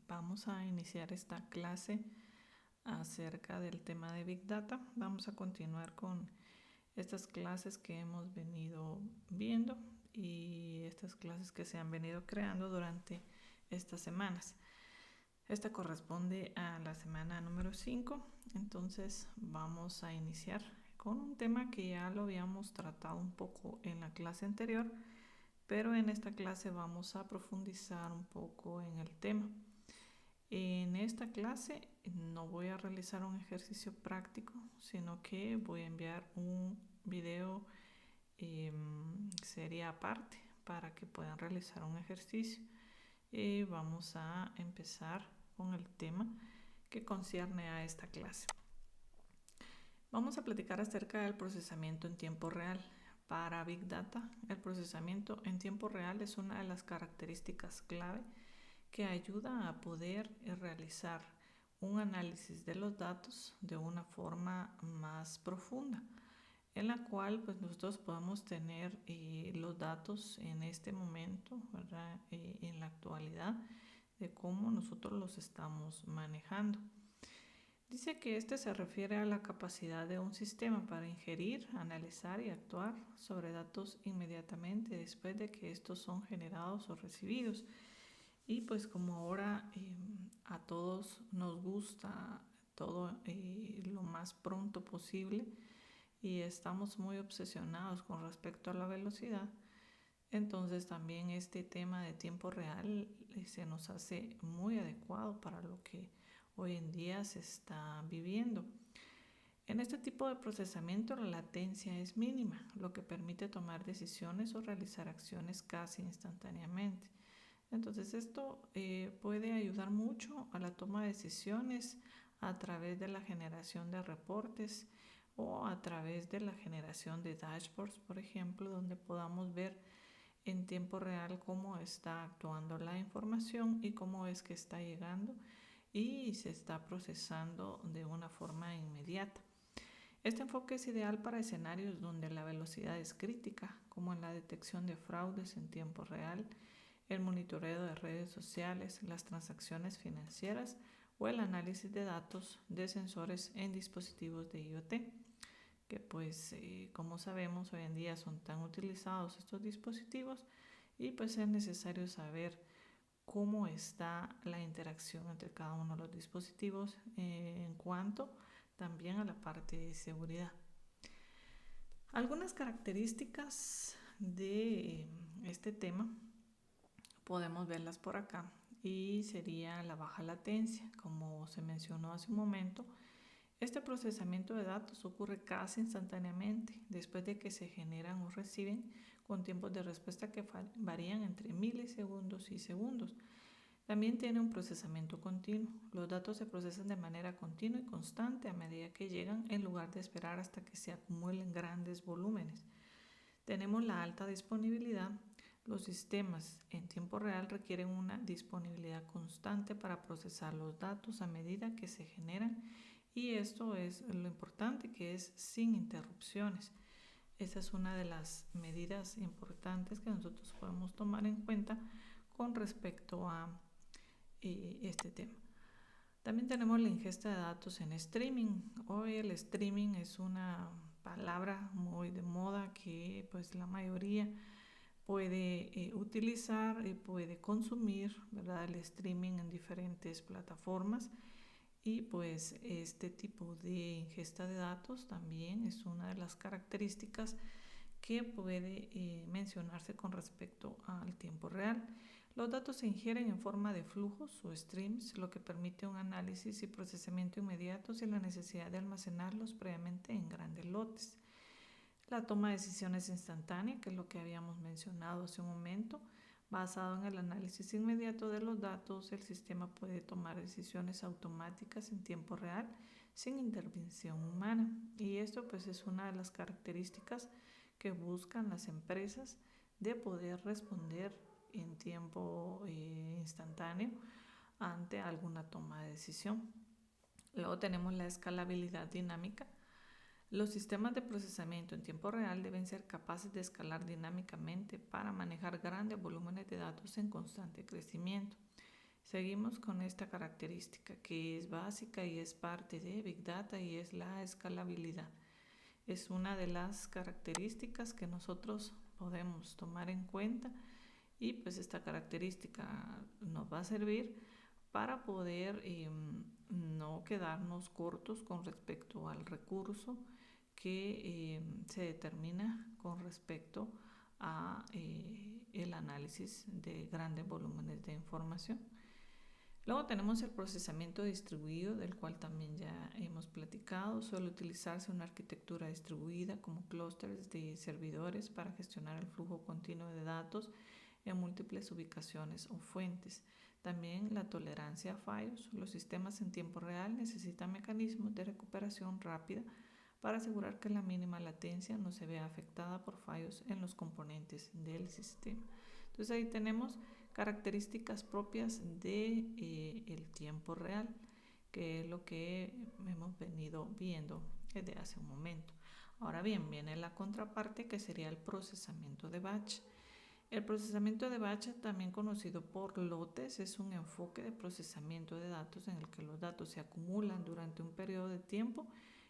Vamos a iniciar esta clase acerca del tema de Big Data. Vamos a continuar con estas clases que hemos venido viendo y estas clases que se han venido creando durante estas semanas. Esta corresponde a la semana número 5, entonces vamos a iniciar con un tema que ya lo habíamos tratado un poco en la clase anterior, pero en esta clase vamos a profundizar un poco en el tema. En esta clase no voy a realizar un ejercicio práctico, sino que voy a enviar un video serie aparte para que puedan realizar un ejercicio. Vamos a empezar con el tema que concierne a esta clase. Vamos a platicar acerca del procesamiento en tiempo real. Para Big Data, el procesamiento en tiempo real es una de las características clave que ayuda a poder realizar un análisis de los datos de una forma más profunda, en la cual pues nosotros podemos tener los datos en este momento, ¿verdad? En la actualidad, de cómo nosotros los estamos manejando. Dice que este se refiere a la capacidad de un sistema para ingerir, analizar y actuar sobre datos inmediatamente después de que estos son generados o recibidos. Y pues como ahora a todos nos gusta todo lo más pronto posible y estamos muy obsesionados con respecto a la velocidad, entonces también este tema de tiempo real se nos hace muy adecuado para lo que hoy en día se está viviendo. En este tipo de procesamiento la latencia es mínima, lo que permite tomar decisiones o realizar acciones casi instantáneamente. Entonces esto puede ayudar mucho a la toma de decisiones a través de la generación de reportes o a través de la generación de dashboards, por ejemplo, donde podamos ver en tiempo real cómo está actuando la información y cómo es que está llegando y se está procesando de una forma inmediata. Este enfoque es ideal para escenarios donde la velocidad es crítica, como en la detección de fraudes en tiempo real, el monitoreo de redes sociales, las transacciones financieras o el análisis de datos de sensores en dispositivos de IoT, que pues como sabemos hoy en día son tan utilizados estos dispositivos y pues es necesario saber cómo está la interacción entre cada uno de los dispositivos en cuanto también a la parte de seguridad. Algunas características de este tema podemos verlas por acá y sería la baja latencia. Como se mencionó hace un momento, este procesamiento de datos ocurre casi instantáneamente después de que se generan o reciben, con tiempos de respuesta que varían entre milisegundos y segundos. También tiene un procesamiento continuo. Los datos se procesan de manera continua y constante a medida que llegan, en lugar de esperar hasta que se acumulen grandes volúmenes. Tenemos la alta disponibilidad. Los sistemas en tiempo real requieren una disponibilidad constante para procesar los datos a medida que se generan, y esto es lo importante, que es sin interrupciones. Esa es una de las medidas importantes que nosotros podemos tomar en cuenta con respecto a este tema. También tenemos la ingesta de datos en streaming. Hoy el streaming es una palabra muy de moda que pues la mayoría puede utilizar y puede consumir, ¿verdad? El streaming en diferentes plataformas, y pues este tipo de ingesta de datos también es una de las características que puede mencionarse con respecto al tiempo real. Los datos se ingieren en forma de flujos o streams, lo que permite un análisis y procesamiento inmediato sin la necesidad de almacenarlos previamente en grandes lotes. La toma de decisiones instantánea, que es lo que habíamos mencionado hace un momento. Basado en el análisis inmediato de los datos, el sistema puede tomar decisiones automáticas en tiempo real sin intervención humana. Y esto pues es una de las características que buscan las empresas, de poder responder en tiempo instantáneo ante alguna toma de decisión. Luego tenemos la escalabilidad dinámica. Los sistemas de procesamiento en tiempo real deben ser capaces de escalar dinámicamente para manejar grandes volúmenes de datos en constante crecimiento. Seguimos con esta característica que es básica y es parte de Big Data y es la escalabilidad. Es una de las características que nosotros podemos tomar en cuenta y pues esta característica nos va a servir para poder no quedarnos cortos con respecto al recurso que se determina con respecto a el análisis de grandes volúmenes de información. Luego tenemos el procesamiento distribuido, del cual también ya hemos platicado. Suele utilizarse una arquitectura distribuida como clústeres de servidores para gestionar el flujo continuo de datos en múltiples ubicaciones o fuentes. También la tolerancia a fallos. Los sistemas en tiempo real necesitan mecanismos de recuperación rápida para asegurar que la mínima latencia no se vea afectada por fallos en los componentes del sistema. Entonces ahí tenemos características propias de el tiempo real, que es lo que hemos venido viendo desde hace un momento. Ahora bien, viene la contraparte, que sería el procesamiento de batch. El procesamiento de batch, también conocido por lotes, es un enfoque de procesamiento de datos en el que los datos se acumulan durante un periodo de tiempo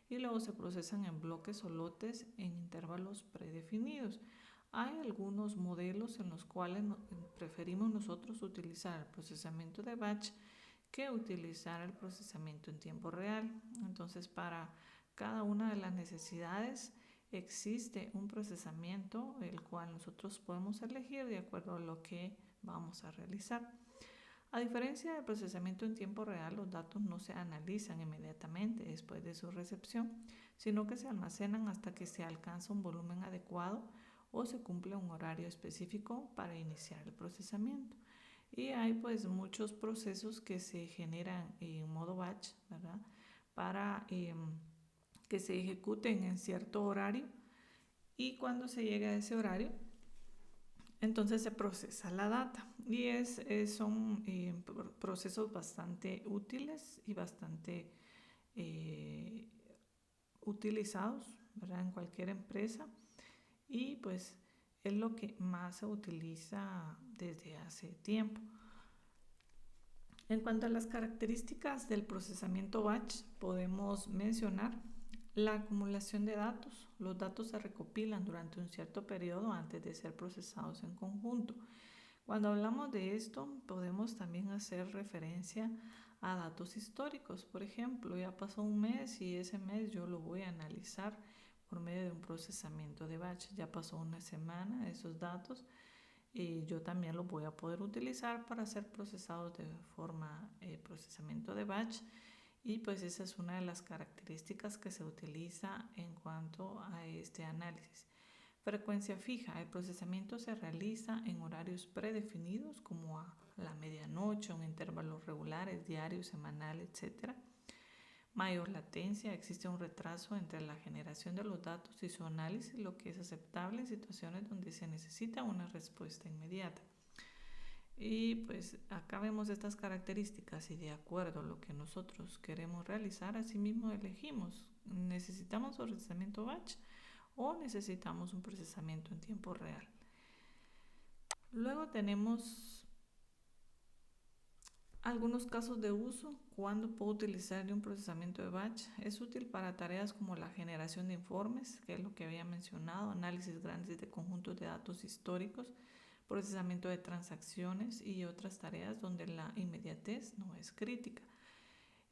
y luego se procesan en bloques o lotes en intervalos predefinidos. Hay algunos modelos en los cuales preferimos nosotros utilizar el procesamiento de batch que utilizar el procesamiento en tiempo real. Entonces, para cada una de las necesidades existe un procesamiento el cual nosotros podemos elegir de acuerdo a lo que vamos a realizar. A diferencia del procesamiento en tiempo real, los datos no se analizan inmediatamente después de su recepción, sino que se almacenan hasta que se alcanza un volumen adecuado o se cumple un horario específico para iniciar el procesamiento. Y hay pues muchos procesos que se generan en modo batch, ¿verdad? Para que se ejecuten en cierto horario y cuando se llega a ese horario, entonces se procesa la data y son procesos bastante útiles y bastante utilizados, ¿verdad? En cualquier empresa y pues es lo que más se utiliza desde hace tiempo. En cuanto a las características del procesamiento batch, podemos mencionar la acumulación de datos. Los datos se recopilan durante un cierto periodo antes de ser procesados en conjunto. Cuando hablamos de esto, podemos también hacer referencia a datos históricos. Por ejemplo, ya pasó un mes y ese mes yo lo voy a analizar por medio de un procesamiento de batch. Ya pasó una semana, esos datos y yo también los voy a poder utilizar para ser procesados de forma procesamiento de batch y pues esa es una de las características que se utiliza en cuanto a este análisis. Frecuencia fija. El procesamiento se realiza en horarios predefinidos como a la medianoche, en intervalos regulares, diarios, semanales, etc. Mayor latencia. Existe un retraso entre la generación de los datos y su análisis, lo que es aceptable en situaciones donde se necesita una respuesta inmediata. Y pues acá vemos estas características y de acuerdo a lo que nosotros queremos realizar, asimismo elegimos, ¿necesitamos procesamiento batch o necesitamos un procesamiento en tiempo real? Luego tenemos algunos casos de uso. ¿Cuándo puedo utilizar un procesamiento de batch? Es útil para tareas como la generación de informes, que es lo que había mencionado, análisis grandes de conjuntos de datos históricos, procesamiento de transacciones y otras tareas donde la inmediatez no es crítica.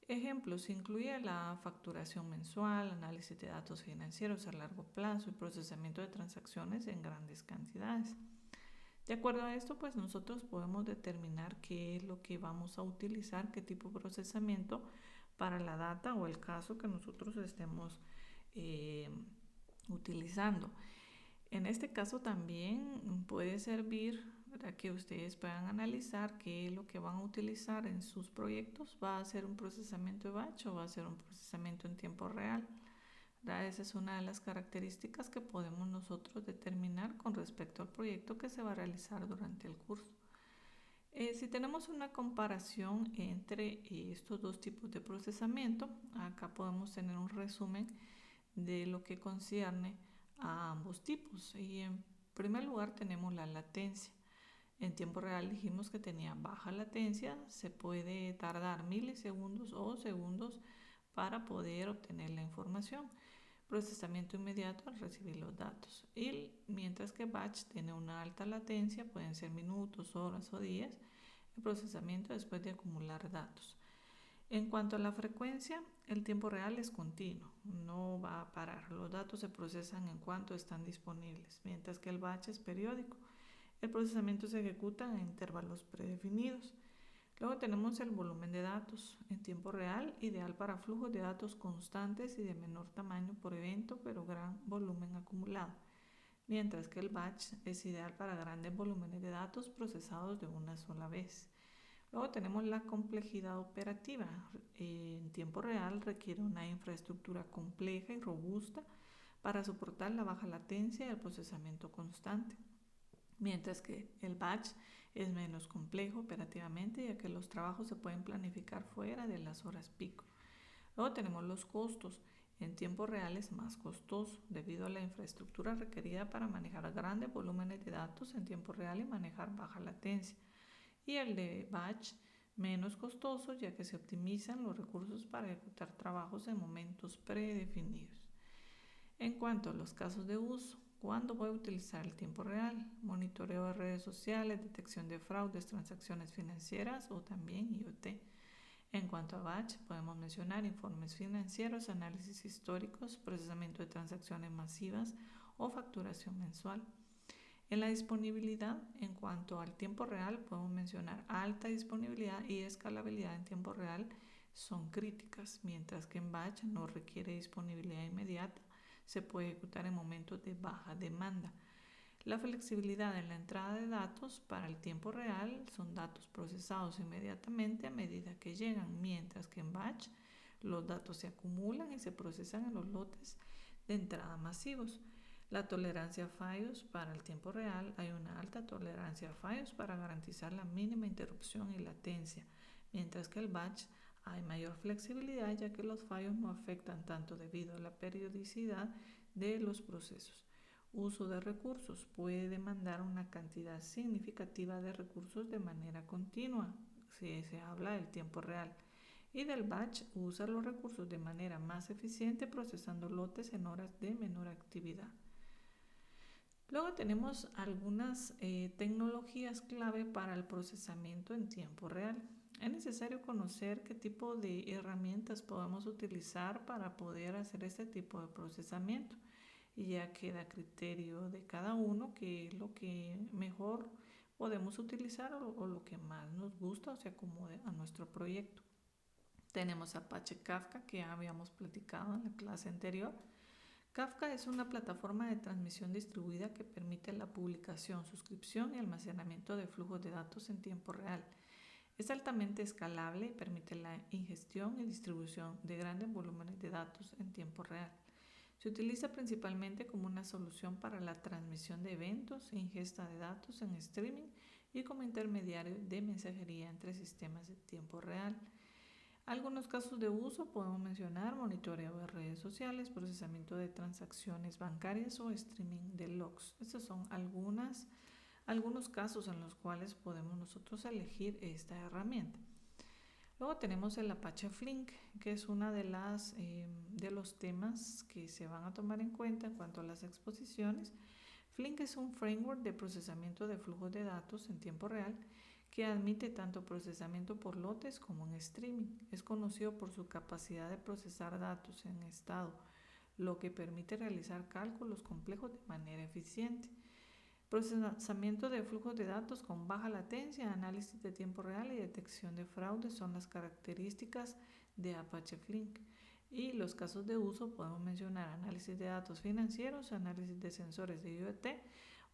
Ejemplos: incluye la facturación mensual, análisis de datos financieros a largo plazo y procesamiento de transacciones en grandes cantidades. De acuerdo a esto, pues nosotros podemos determinar qué es lo que vamos a utilizar, qué tipo de procesamiento para la data o el caso que nosotros estemos utilizando. En este caso también puede servir para que ustedes puedan analizar qué es lo que van a utilizar en sus proyectos. ¿Va a ser un procesamiento de batch o va a ser un procesamiento en tiempo real? Esa es una de las características que podemos nosotros determinar con respecto al proyecto que se va a realizar durante el curso. Si tenemos una comparación entre estos dos tipos de procesamiento, acá podemos tener un resumen de lo que concierne a ambos tipos. Y en primer lugar tenemos la latencia. En tiempo real dijimos que tenía baja latencia, se puede tardar milisegundos o segundos para poder obtener la información. Procesamiento inmediato al recibir los datos. Y mientras que batch tiene una alta latencia, pueden ser minutos, horas o días, el procesamiento después de acumular datos. En cuanto a la frecuencia, el tiempo real es continuo, no va a parar. Los datos se procesan en cuanto están disponibles, mientras que el batch es periódico. El procesamiento se ejecuta en intervalos predefinidos. Luego tenemos el volumen de datos en tiempo real, ideal para flujos de datos constantes y de menor tamaño por evento, pero gran volumen acumulado. Mientras que el batch es ideal para grandes volúmenes de datos procesados de una sola vez. Luego tenemos la complejidad operativa. En tiempo real requiere una infraestructura compleja y robusta para soportar la baja latencia y el procesamiento constante. Mientras que el batch es menos complejo operativamente, ya que los trabajos se pueden planificar fuera de las horas pico. Luego tenemos los costos. En tiempo real es más costoso debido a la infraestructura requerida para manejar grandes volúmenes de datos en tiempo real y manejar baja latencia. Y el de batch menos costoso, ya que se optimizan los recursos para ejecutar trabajos en momentos predefinidos. En cuanto a los casos de uso, ¿cuándo voy a utilizar el tiempo real? Monitoreo de redes sociales, detección de fraudes, transacciones financieras o también IoT. En cuanto a batch, podemos mencionar informes financieros, análisis históricos, procesamiento de transacciones masivas o facturación mensual. En la disponibilidad, en cuanto al tiempo real, podemos mencionar alta disponibilidad y escalabilidad en tiempo real son críticas, mientras que en batch no requiere disponibilidad inmediata, se puede ejecutar en momentos de baja demanda. La flexibilidad en la entrada de datos para el tiempo real son datos procesados inmediatamente a medida que llegan, mientras que en batch los datos se acumulan y se procesan en los lotes de entrada masivos. La tolerancia a fallos para el tiempo real, hay una alta tolerancia a fallos para garantizar la mínima interrupción y latencia, mientras que el batch hay mayor flexibilidad ya que los fallos no afectan tanto debido a la periodicidad de los procesos. Uso de recursos puede demandar una cantidad significativa de recursos de manera continua, si se habla del tiempo real. Y del batch usa los recursos de manera más eficiente procesando lotes en horas de menor actividad. Luego tenemos algunas tecnologías clave para el procesamiento en tiempo real. Es necesario conocer qué tipo de herramientas podemos utilizar para poder hacer este tipo de procesamiento y ya queda a criterio de cada uno qué es lo que mejor podemos utilizar o lo que más nos gusta o se acomode a nuestro proyecto. Tenemos Apache Kafka, que ya habíamos platicado en la clase anterior. Kafka es una plataforma de transmisión distribuida que permite la publicación, suscripción y almacenamiento de flujos de datos en tiempo real. Es altamente escalable y permite la ingestión y distribución de grandes volúmenes de datos en tiempo real. Se utiliza principalmente como una solución para la transmisión de eventos e ingesta de datos en streaming y como intermediario de mensajería entre sistemas de tiempo real. Algunos casos de uso podemos mencionar monitoreo de redes sociales, procesamiento de transacciones bancarias o streaming de logs. Estos son algunos casos en los cuales podemos nosotros elegir esta herramienta. Luego tenemos el Apache Flink, que es una de los temas que se van a tomar en cuenta en cuanto a las exposiciones. Flink es un framework de procesamiento de flujos de datos en tiempo real que admite tanto procesamiento por lotes como en streaming. Es conocido por su capacidad de procesar datos en estado, lo que permite realizar cálculos complejos de manera eficiente. Procesamiento de flujos de datos con baja latencia, análisis de tiempo real y detección de fraudes son las características de Apache Flink. Y los casos de uso podemos mencionar análisis de datos financieros, análisis de sensores de IoT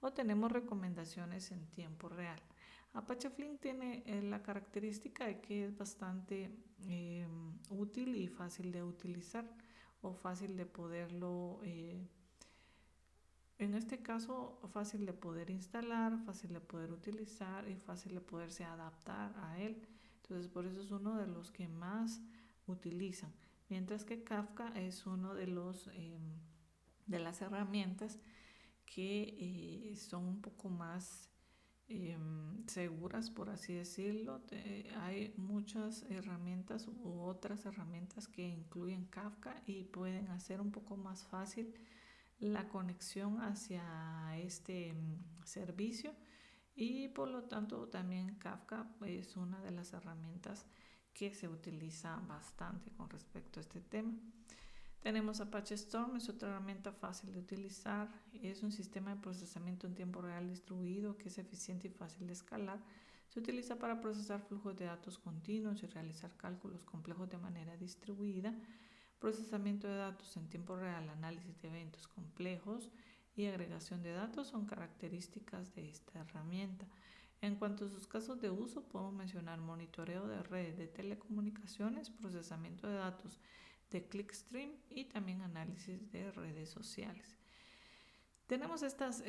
o tenemos recomendaciones en tiempo real. Apache Flink tiene la característica de que es bastante útil y fácil de utilizar o fácil de poderlo, en este caso, fácil de poder instalar, fácil de poder utilizar y fácil de poderse adaptar a él. Entonces, por eso es uno de los que más utilizan. Mientras que Kafka es uno de las herramientas que son un poco más seguras, por así decirlo. Hay muchas herramientas u otras herramientas que incluyen Kafka y pueden hacer un poco más fácil la conexión hacia este servicio, y por lo tanto también Kafka es una de las herramientas que se utiliza bastante con respecto a este tema. Tenemos Apache Storm, es otra herramienta fácil de utilizar. Es un sistema de procesamiento en tiempo real distribuido que es eficiente y fácil de escalar. Se utiliza para procesar flujos de datos continuos y realizar cálculos complejos de manera distribuida. Procesamiento de datos en tiempo real, análisis de eventos complejos y agregación de datos son características de esta herramienta. En cuanto a sus casos de uso, podemos mencionar monitoreo de redes de telecomunicaciones, procesamiento de datos de clickstream y también análisis de redes sociales. Tenemos estas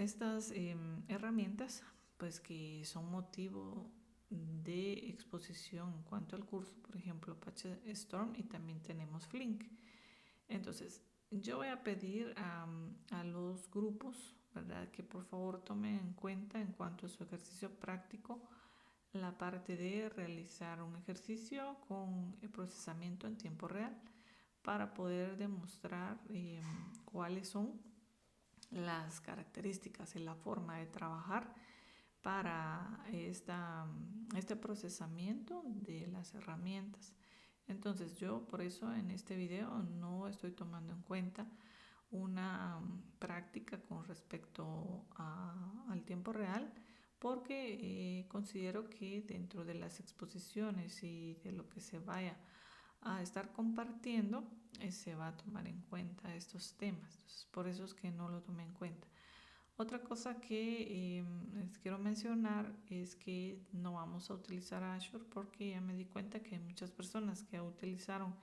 herramientas pues que son motivo de exposición en cuanto al curso, por ejemplo Apache Storm, y también tenemos Flink. Entonces yo voy a pedir a los grupos, ¿verdad?, que por favor tomen en cuenta en cuanto a su ejercicio práctico la parte de realizar un ejercicio con el procesamiento en tiempo real para poder demostrar cuáles son las características y la forma de trabajar para este procesamiento de las herramientas. Entonces yo por eso en este video no estoy tomando en cuenta una práctica con respecto al tiempo real, porque considero que dentro de las exposiciones y de lo que se vaya a estar compartiendo se va a tomar en cuenta estos temas. Entonces, por eso es que no lo tomé en cuenta. Otra cosa que les quiero mencionar es que no vamos a utilizar Azure, porque ya me di cuenta que hay muchas personas que utilizaron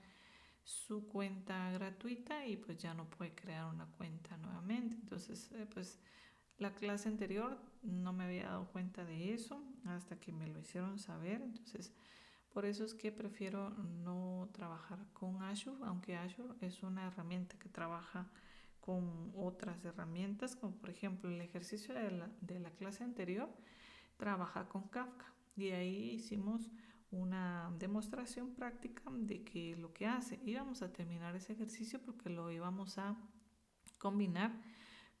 su cuenta gratuita y pues ya no puede crear una cuenta nuevamente. Entonces pues la clase anterior no me había dado cuenta de eso hasta que me lo hicieron saber. Entonces por eso es que prefiero no trabajar con Azure, aunque Azure es una herramienta que trabaja con otras herramientas, como por ejemplo el ejercicio de la clase anterior trabaja con Kafka, y ahí hicimos una demostración práctica de que lo que hace. Íbamos a terminar ese ejercicio porque lo íbamos a combinar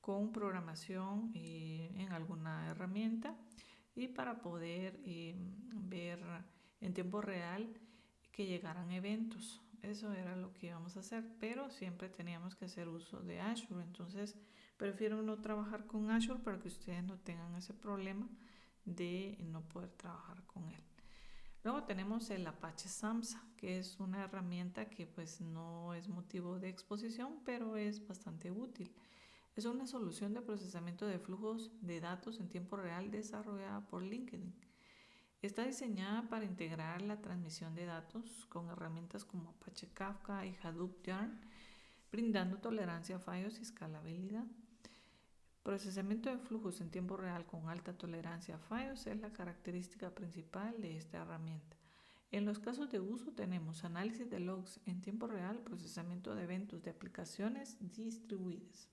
con programación en alguna herramienta, y para poder ver en tiempo real que llegaran eventos. Eso era lo que íbamos a hacer, pero siempre teníamos que hacer uso de Azure. Entonces prefiero no trabajar con Azure para que ustedes no tengan ese problema de no poder trabajar con él. Luego tenemos el Apache Samza, que es una herramienta que pues no es motivo de exposición, pero es bastante útil. Es una solución de procesamiento de flujos de datos en tiempo real desarrollada por LinkedIn. Está diseñada para integrar la transmisión de datos con herramientas como Apache Kafka y Hadoop Yarn, brindando tolerancia a fallos y escalabilidad. Procesamiento de flujos en tiempo real con alta tolerancia a fallos es la característica principal de esta herramienta. En los casos de uso tenemos análisis de logs en tiempo real, procesamiento de eventos de aplicaciones distribuidas.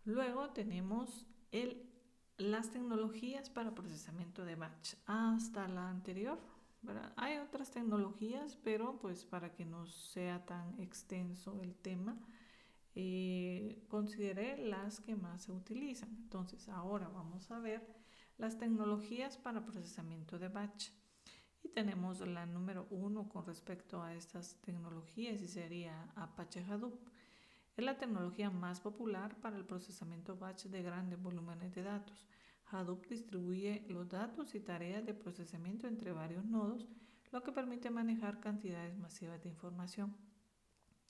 Luego tenemos las tecnologías para procesamiento de batch. Hasta la anterior, ¿verdad?, hay otras tecnologías, pero pues para que no sea tan extenso el tema, consideré las que más se utilizan. Entonces ahora vamos a ver las tecnologías para procesamiento de batch, y tenemos la número 1 con respecto a estas tecnologías, y sería Apache Hadoop. Es la tecnología más popular para el procesamiento batch de grandes volúmenes de datos. Hadoop distribuye los datos y tareas de procesamiento entre varios nodos, lo que permite manejar cantidades masivas de información.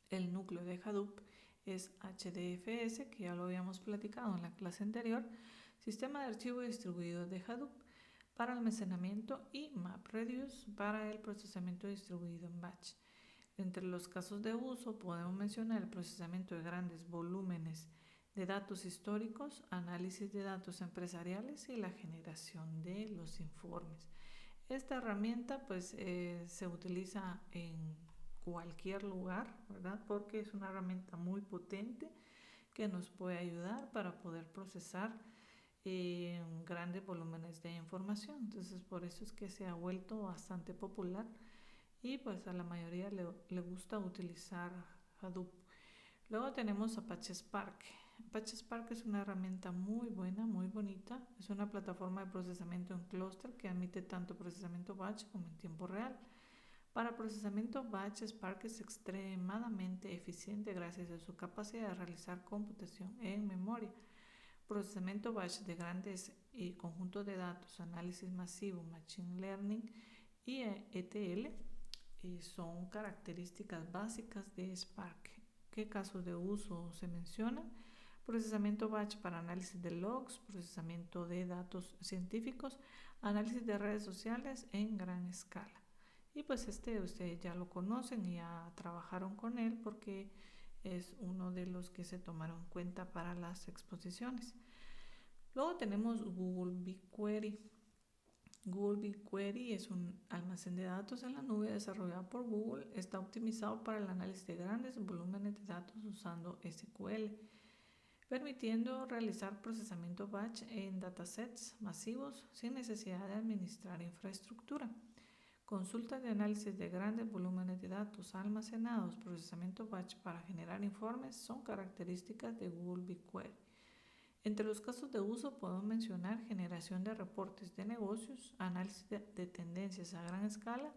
El núcleo de Hadoop es HDFS, que ya lo habíamos platicado en la clase anterior, sistema de archivo distribuido de Hadoop para almacenamiento, y MapReduce para el procesamiento distribuido en batch. Entre los casos de uso podemos mencionar el procesamiento de grandes volúmenes de datos históricos, análisis de datos empresariales y la generación de los informes. Esta herramienta pues se utiliza en cualquier lugar, ¿verdad?, porque es una herramienta muy potente que nos puede ayudar para poder procesar grandes volúmenes de información. Entonces por eso es que se ha vuelto bastante popular y pues a la mayoría le gusta utilizar Hadoop. Luego tenemos Apache Spark. Apache Spark es una herramienta muy buena, muy bonita. Es una plataforma de procesamiento en clúster que admite tanto procesamiento batch como en tiempo real. Para procesamiento batch, Spark es extremadamente eficiente gracias a su capacidad de realizar computación en memoria. Procesamiento batch de grandes conjuntos de datos, análisis masivo, machine learning y ETL son características básicas de Spark. ¿Qué casos de uso se mencionan? Procesamiento batch para análisis de logs, procesamiento de datos científicos, análisis de redes sociales en gran escala. Y pues ustedes ya lo conocen y ya trabajaron con él porque es uno de los que se tomaron en cuenta para las exposiciones. Luego tenemos Google BigQuery. Google BigQuery es un almacén de datos en la nube desarrollado por Google. Está optimizado para el análisis de grandes volúmenes de datos usando SQL, permitiendo realizar procesamiento batch en datasets masivos sin necesidad de administrar infraestructura. Consultas de análisis de grandes volúmenes de datos almacenados, procesamiento batch para generar informes son características de Google BigQuery. Entre los casos de uso podemos mencionar generación de reportes de negocios, análisis de tendencias a gran escala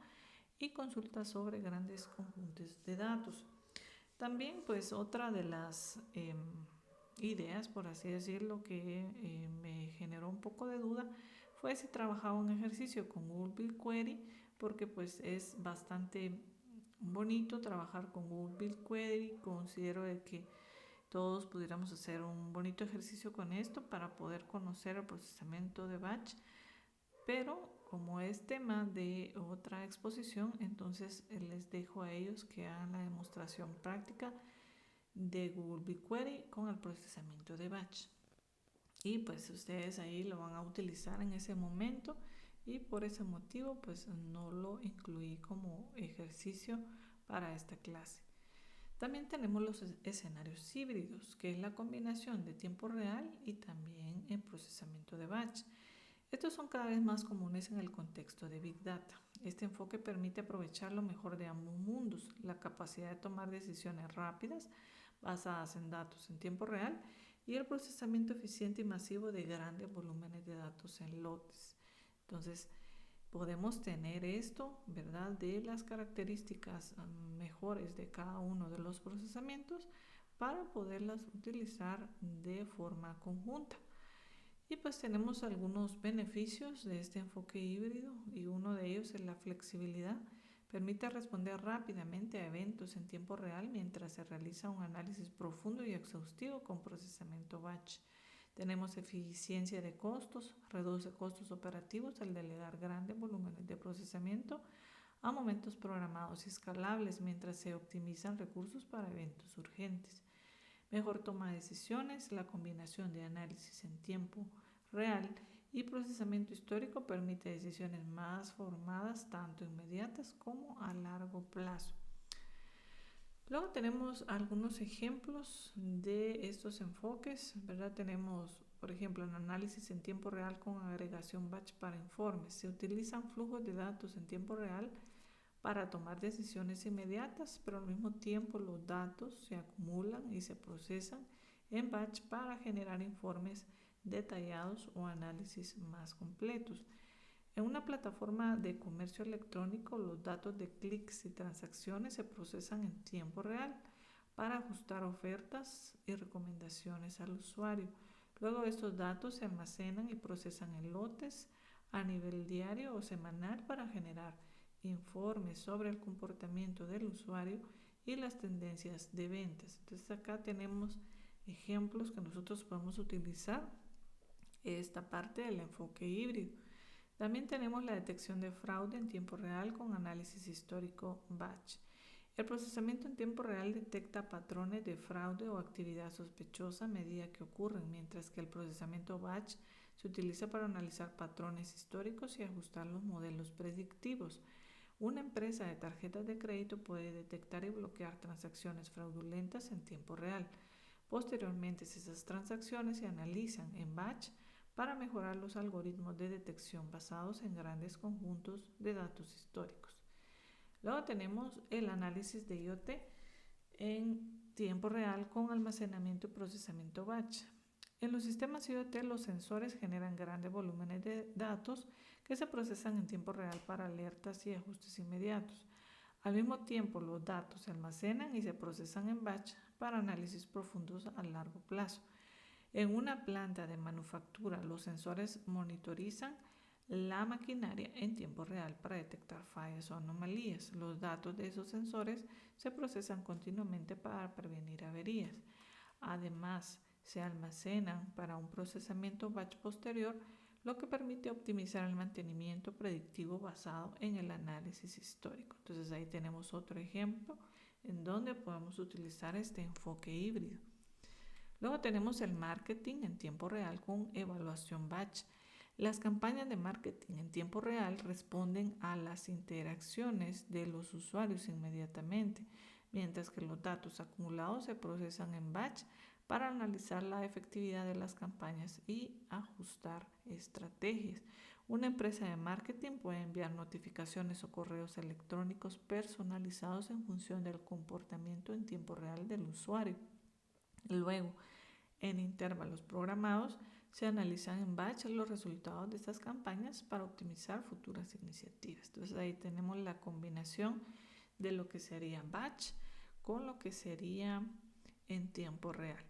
y consultas sobre grandes conjuntos de datos. También pues otra de las ideas, por así decirlo, que me generó un poco de duda fue si trabajaba un ejercicio con Google BigQuery, porque pues es bastante bonito trabajar con Google BigQuery. Considero de que todos pudiéramos hacer un bonito ejercicio con esto para poder conocer el procesamiento de batch, pero como es tema de otra exposición, entonces les dejo a ellos que hagan la demostración práctica de Google BigQuery con el procesamiento de batch. Y pues ustedes ahí lo van a utilizar en ese momento y por ese motivo pues no lo incluí como ejercicio para esta clase. También tenemos los escenarios híbridos, que es la combinación de tiempo real y también en procesamiento de batch. Estos son cada vez más comunes en el contexto de Big Data. Este enfoque permite aprovechar lo mejor de ambos mundos, la capacidad de tomar decisiones rápidas basadas en datos en tiempo real y el procesamiento eficiente y masivo de grandes volúmenes de datos en lotes. Entonces, podemos tener esto, ¿verdad?, de las características mejores de cada uno de los procesamientos para poderlas utilizar de forma conjunta. Y pues tenemos algunos beneficios de este enfoque híbrido y uno de ellos es la flexibilidad. Permite responder rápidamente a eventos en tiempo real mientras se realiza un análisis profundo y exhaustivo con procesamiento batch. Tenemos eficiencia de costos, reduce costos operativos al delegar grandes volúmenes de procesamiento a momentos programados y escalables mientras se optimizan recursos para eventos urgentes. Mejor toma de decisiones, la combinación de análisis en tiempo real y procesamiento histórico permite decisiones más formadas, tanto inmediatas como a largo plazo. Luego tenemos algunos ejemplos de estos enfoques, ¿verdad? Tenemos, por ejemplo, un análisis en tiempo real con agregación batch para informes. Se utilizan flujos de datos en tiempo real para tomar decisiones inmediatas, pero al mismo tiempo los datos se acumulan y se procesan en batch para generar informes detallados o análisis más completos. En una plataforma de comercio electrónico, los datos de clics y transacciones se procesan en tiempo real para ajustar ofertas y recomendaciones al usuario. Luego estos datos se almacenan y procesan en lotes a nivel diario o semanal para generar informes sobre el comportamiento del usuario y las tendencias de ventas. Entonces acá tenemos ejemplos que nosotros podemos utilizar esta parte del enfoque híbrido. También tenemos la detección de fraude en tiempo real con análisis histórico batch. El procesamiento en tiempo real detecta patrones de fraude o actividad sospechosa a medida que ocurren, mientras que el procesamiento batch se utiliza para analizar patrones históricos y ajustar los modelos predictivos. Una empresa de tarjetas de crédito puede detectar y bloquear transacciones fraudulentas en tiempo real. Posteriormente, esas transacciones se analizan en batch para mejorar los algoritmos de detección basados en grandes conjuntos de datos históricos. Luego tenemos el análisis de IoT en tiempo real con almacenamiento y procesamiento batch. En los sistemas IoT, los sensores generan grandes volúmenes de datos que se procesan en tiempo real para alertas y ajustes inmediatos. Al mismo tiempo, los datos se almacenan y se procesan en batch para análisis profundos a largo plazo. En una planta de manufactura, los sensores monitorizan la maquinaria en tiempo real para detectar fallas o anomalías. Los datos de esos sensores se procesan continuamente para prevenir averías. Además, se almacenan para un procesamiento batch posterior, lo que permite optimizar el mantenimiento predictivo basado en el análisis histórico. Entonces ahí tenemos otro ejemplo en donde podemos utilizar este enfoque híbrido. Luego tenemos el marketing en tiempo real con evaluación batch. Las campañas de marketing en tiempo real responden a las interacciones de los usuarios inmediatamente, mientras que los datos acumulados se procesan en batch para analizar la efectividad de las campañas y ajustar estrategias. Una empresa de marketing puede enviar notificaciones o correos electrónicos personalizados en función del comportamiento en tiempo real del usuario. Luego, en intervalos programados, se analizan en batch los resultados de estas campañas para optimizar futuras iniciativas. Entonces ahí tenemos la combinación de lo que sería batch con lo que sería en tiempo real.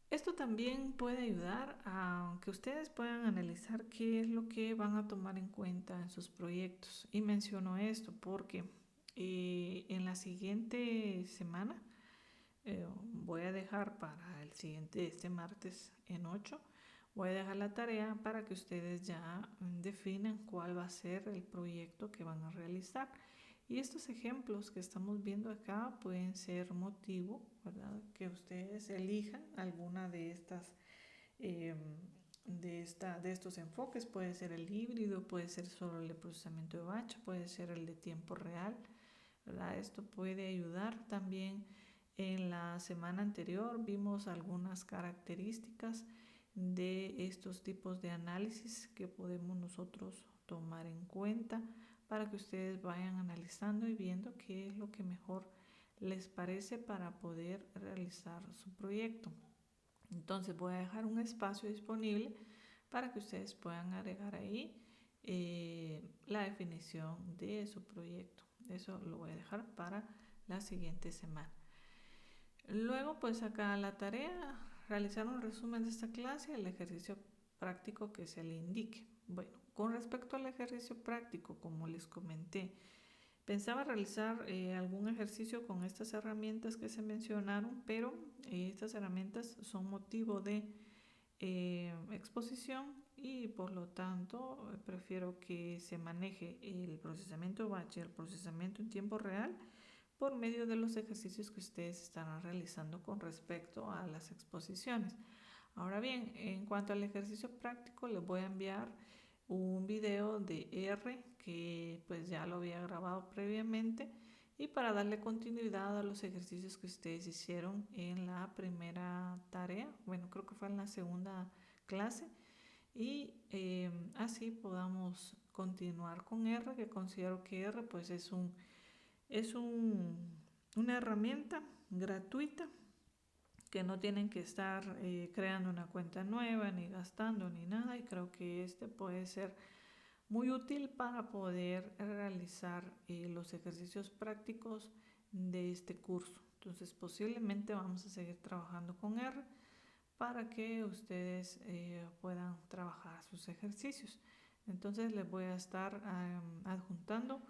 Esto también puede ayudar a que ustedes puedan analizar qué es lo que van a tomar en cuenta en sus proyectos. Y menciono esto porque en la siguiente semana voy a dejar para el siguiente, este martes en 8, voy a dejar la tarea para que ustedes ya definan cuál va a ser el proyecto que van a realizar. Y estos ejemplos que estamos viendo acá pueden ser motivo, ¿verdad?, que ustedes elijan alguna de estas de estos enfoques. Puede ser el híbrido, puede ser solo el de procesamiento de batch, puede ser el de tiempo real, ¿verdad? Esto puede ayudar también. En la semana anterior vimos algunas características de estos tipos de análisis que podemos nosotros tomar en cuenta para que ustedes vayan analizando y viendo qué es lo que mejor les parece para poder realizar su proyecto. Entonces voy a dejar un espacio disponible para que ustedes puedan agregar ahí la definición de su proyecto. Eso lo voy a dejar para la siguiente semana. Luego, pues acá la tarea, realizar un resumen de esta clase y el ejercicio práctico que se le indique. Bueno, con respecto al ejercicio práctico, como les comenté, pensaba realizar algún ejercicio con estas herramientas que se mencionaron, pero estas herramientas son motivo de exposición y por lo tanto prefiero que se maneje el procesamiento batch y el procesamiento en tiempo real por medio de los ejercicios que ustedes estarán realizando con respecto a las exposiciones. Ahora bien, en cuanto al ejercicio práctico, les voy a enviar un video de R que pues ya lo había grabado previamente, y para darle continuidad a los ejercicios que ustedes hicieron en la primera tarea, bueno, creo que fue en la segunda clase, y así podamos continuar con R, que considero que R pues es una herramienta gratuita que no tienen que estar creando una cuenta nueva, ni gastando, ni nada, y creo que este puede ser muy útil para poder realizar los ejercicios prácticos de este curso. Entonces posiblemente vamos a seguir trabajando con R para que ustedes puedan trabajar sus ejercicios. Entonces les voy a estar adjuntando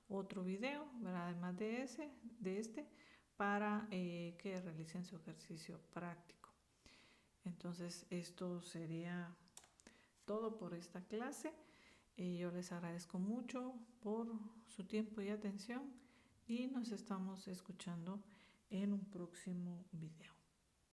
otro video, ¿verdad?, además de este, para que realicen su ejercicio práctico. Entonces esto sería todo por esta clase. Yo les agradezco mucho por su tiempo y atención y nos estamos escuchando en un próximo video.